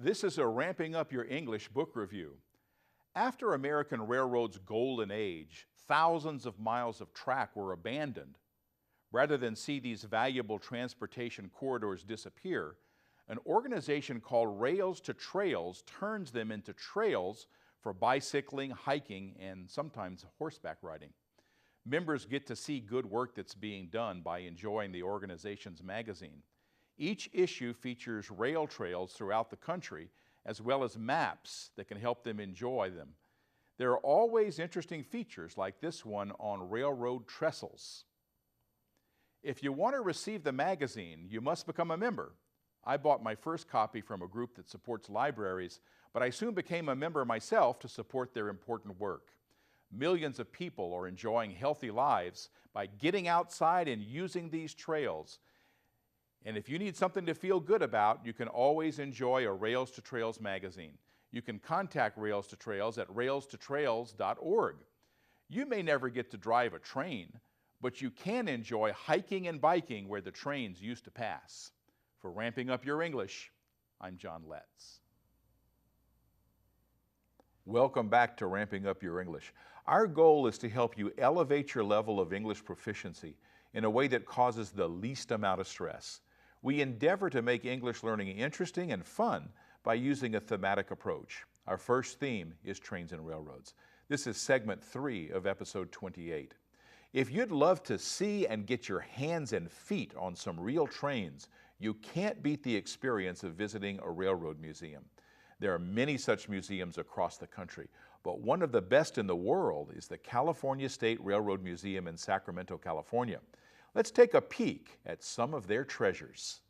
This is a Ramping Up Your English book review. After American Railroad's golden age, thousands of miles of track were abandoned. Rather than see these valuable transportation corridors disappear, an organization called Rails to Trails turns them into trails for bicycling, hiking, and sometimes horseback riding. Members get to see good work that's being done by enjoying the organization's magazine. Each issue features rail trails throughout the country, as well as maps that can help them enjoy them. There are always interesting features like this one on railroad trestles. If you want to receive the magazine, you must become a member. I bought my first copy from a group that supports libraries, but I soon became a member myself to support their important work. Millions of people are enjoying healthy lives by getting outside and using these trails. And if you need something to feel good about, you can always enjoy a Rails to Trails magazine. You can contact Rails to Trails at railstotrails.org. You may never get to drive a train, but you can enjoy hiking and biking where the trains used to pass. For Ramping Up Your English, I'm John Letts. Welcome back to Ramping Up Your English. Our goal is to help you elevate your level of English proficiency in a way that causes the least amount of stress. We endeavor to make English learning interesting and fun by using a thematic approach. Our first theme is trains and railroads. This is segment 3 of episode 28. If you'd love to see and get your hands and feet on some real trains, you can't beat the experience of visiting a railroad museum. There are many such museums across the country, but one of the best in the world is the California State Railroad Museum in Sacramento, California. Let's take a peek at some of their treasures.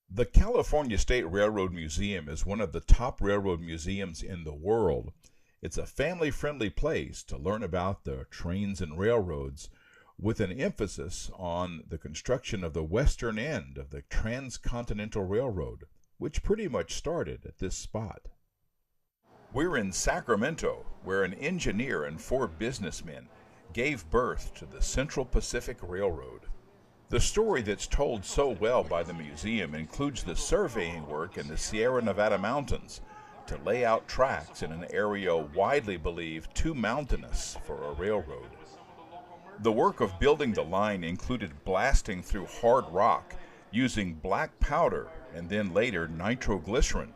The California State Railroad Museum is one of the top railroad museums in the world. It's a family-friendly place to learn about the trains and railroads, with an emphasis on the construction of the western end of the Transcontinental Railroad, which pretty much started at this spot. We're in Sacramento, where an engineer and 4 businessmen gave birth to the Central Pacific Railroad. The story that's told so well by the museum includes the surveying work in the Sierra Nevada mountains to lay out tracks in an area widely believed too mountainous for a railroad. The work of building the line included blasting through hard rock using black powder and then later nitroglycerin,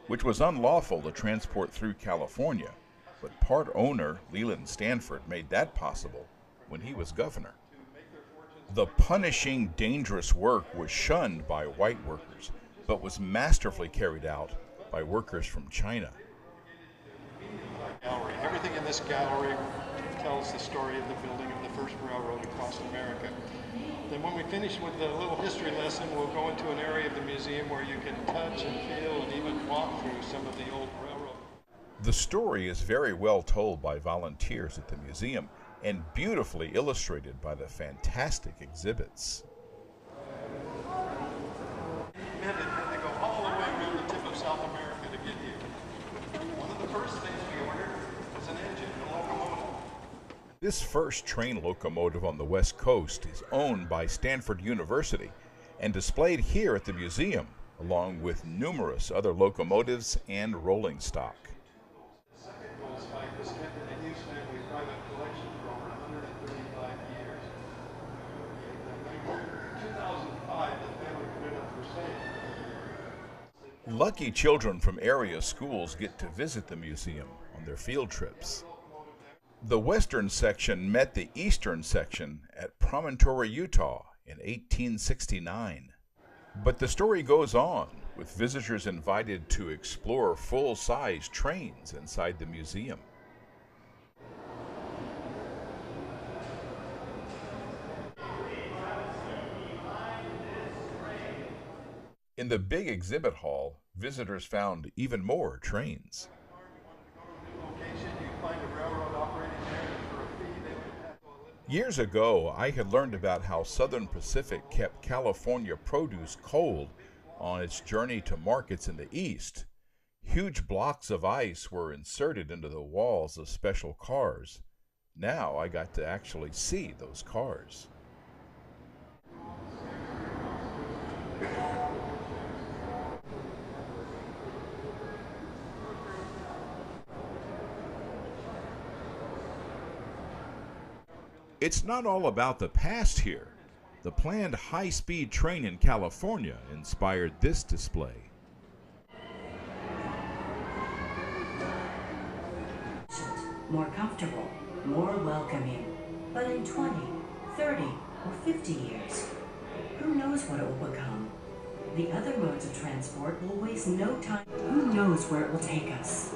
which was unlawful to transport through California, but part owner Leland Stanford made that possible when he was governor. The punishing, dangerous work was shunned by white workers, but was masterfully carried out by workers from China. Everything in this gallery tells the story of the building of the first railroad across America. Then when we finish with the little history lesson, we'll go into an area of the museum where you can touch and feel and even walk through some of the old railroad. The story is very well told by volunteers at the museum and beautifully illustrated by the fantastic exhibits. They go all the way around the tip of South America to get here. One of the first things we ordered was an engine, a locomotive. This first train locomotive on the West Coast is owned by Stanford University and displayed here at the museum, along with numerous other locomotives and rolling stock. The second gold spike was kept in a Hughes family private collection for over 135 years. In 2005, the family put it up for sale. Lucky children from area schools get to visit the museum on their field trips. The western section met the eastern section at Promontory, Utah in 1869. But the story goes on, with visitors invited to explore full-size trains inside the museum. In the big exhibit hall, visitors found even more trains. Years ago, I had learned about how Southern Pacific kept California produce cold on its journey to markets in the East. Huge blocks of ice were inserted into the walls of special cars. Now I got to actually see those cars. It's not all about the past here. The planned high-speed train in California inspired this display. More comfortable, more welcoming. But in 20, 30, or 50 years, who knows what it will become? The other modes of transport will waste no time. Who knows where it will take us?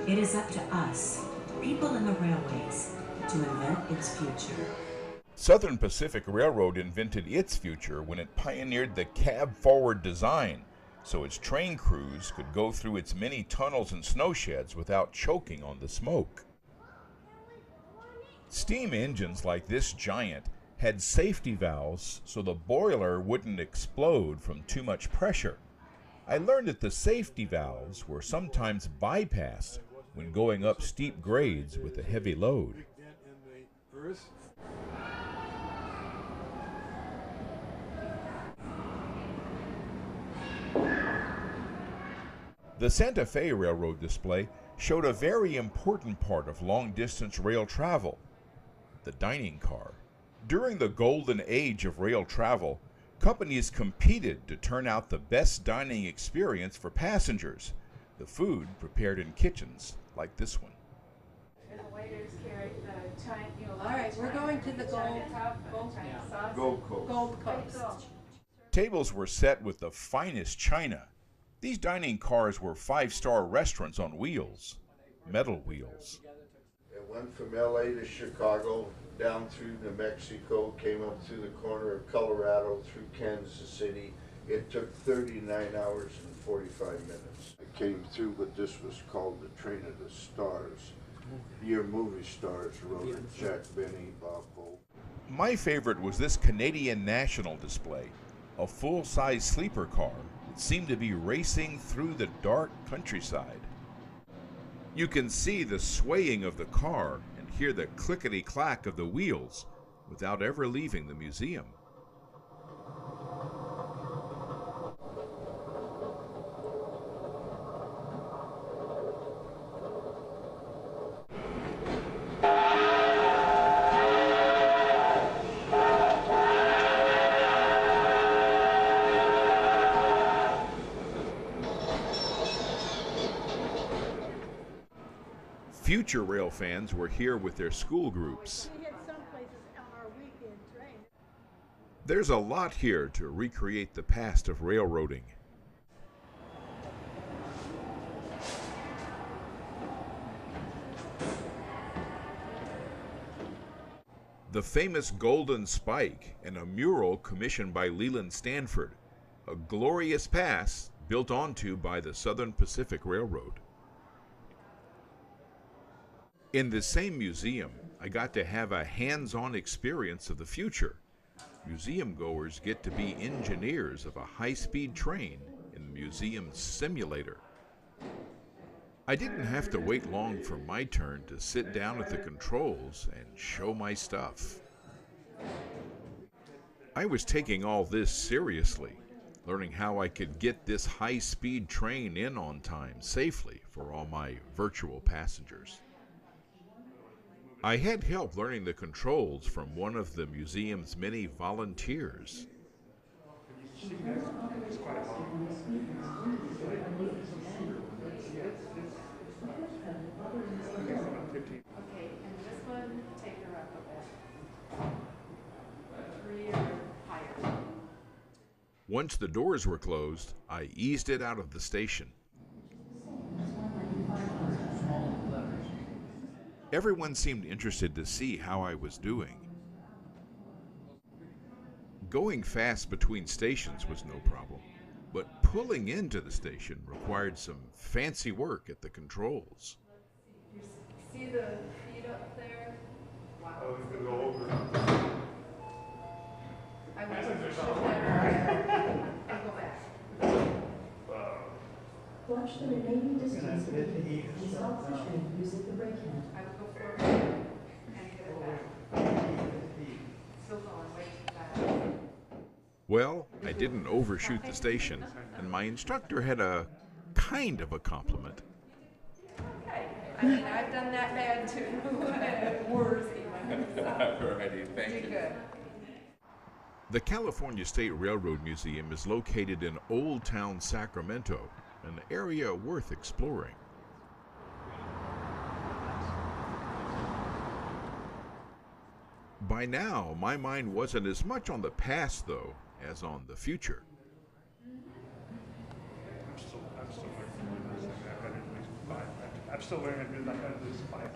It is up to us, people in the railways, to invent its future. Southern Pacific Railroad invented its future when it pioneered the cab-forward design, so its train crews could go through its many tunnels and snowsheds without choking on the smoke. Steam engines like this giant had safety valves so the boiler wouldn't explode from too much pressure. I learned that the safety valves were sometimes bypassed when going up steep grades with a heavy load. The Santa Fe Railroad display showed a very important part of long-distance rail travel, the dining car. During the golden age of rail travel, companies competed to turn out the best dining experience for passengers, the food prepared in kitchens like this one. And the waiters carry the China, All right, we're going to the Gold Coast. Tables were set with the finest china. These dining cars were five-star restaurants on wheels, metal wheels. It went from LA to Chicago, down through New Mexico, came up through the corner of Colorado, through Kansas City. It took 39 hours and 45 minutes. It came through what this was called the Train of the Stars. Your movie stars rode it, Jack Benny, Bob Hope. My favorite was this Canadian National display, a full-size sleeper car that seemed to be racing through the dark countryside. You can see the swaying of the car and hear the clickety-clack of the wheels without ever leaving the museum. Future rail fans were here with their school groups. There's a lot here to recreate the past of railroading. The famous Golden Spike and a mural commissioned by Leland Stanford, a glorious pass built onto by the Southern Pacific Railroad. In this same museum, I got to have a hands-on experience of the future. Museum goers get to be engineers of a high-speed train in the museum's simulator. I didn't have to wait long for my turn to sit down at the controls and show my stuff. I was taking all this seriously, learning how I could get this high-speed train in on time safely for all my virtual passengers. I had help learning the controls from one of the museum's many volunteers. Okay, and this one, take her up a bit. 3 or higher. Once the doors were closed, I eased it out of the station. Everyone seemed interested to see how I was doing. Going fast between stations was no problem, but pulling into the station required some fancy work at the controls. You see the feet up there? Wow. Oh, it's gonna go over. I wasn't sure there. I'll go back. Watch the remaining distance and stop the train using the brake hand. I will go forward and get it back. Still going way too fast. Well, I didn't overshoot the station, and my instructor had a kind of a compliment. Okay. I mean, I've done that bad too. Worse even. All righty, thank you. Good. The California State Railroad Museum is located in Old Town Sacramento, an area worth exploring. By now, my mind wasn't as much on the past, though, as on the future. I'm still learning this. I've got at least 5. I'm still learning this. I've got at least 5 times.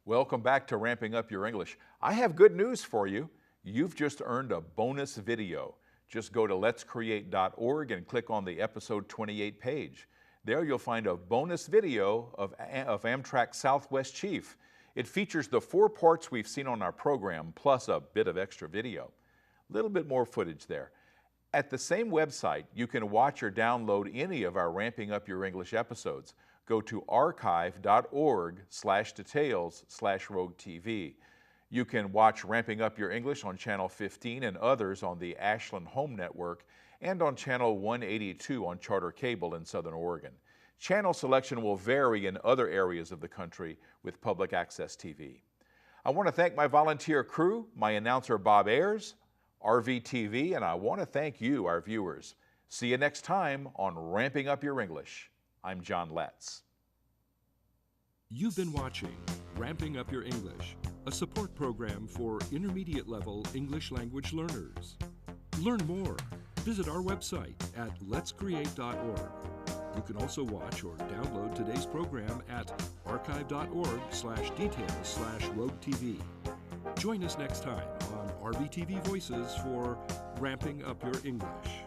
Welcome back to Ramping Up Your English. I have good news for you. You've just earned a bonus video. Just go to letscreate.org and click on the episode 28 page. There you'll find a bonus video of Amtrak Southwest Chief. It features the 4 parts we've seen on our program, plus a bit of extra video. A little bit more footage there. At the same website, you can watch or download any of our Ramping Up Your English episodes. Go to archive.org/details/RogueTV. You can watch Ramping Up Your English on Channel 15 and others on the Ashland Home Network and on Channel 182 on Charter Cable in Southern Oregon. Channel selection will vary in other areas of the country with public access TV. I want to thank my volunteer crew, my announcer Bob Ayers, RVTV, and I want to thank you, our viewers. See you next time on Ramping Up Your English. I'm John Letts. You've been watching Ramping Up Your English, a support program for intermediate level English language learners. Learn more. Visit our website at letscreate.org. You can also watch or download today's program at archive.org/details/RogueTV. Join us next time on RVTV Voices for Ramping Up Your English.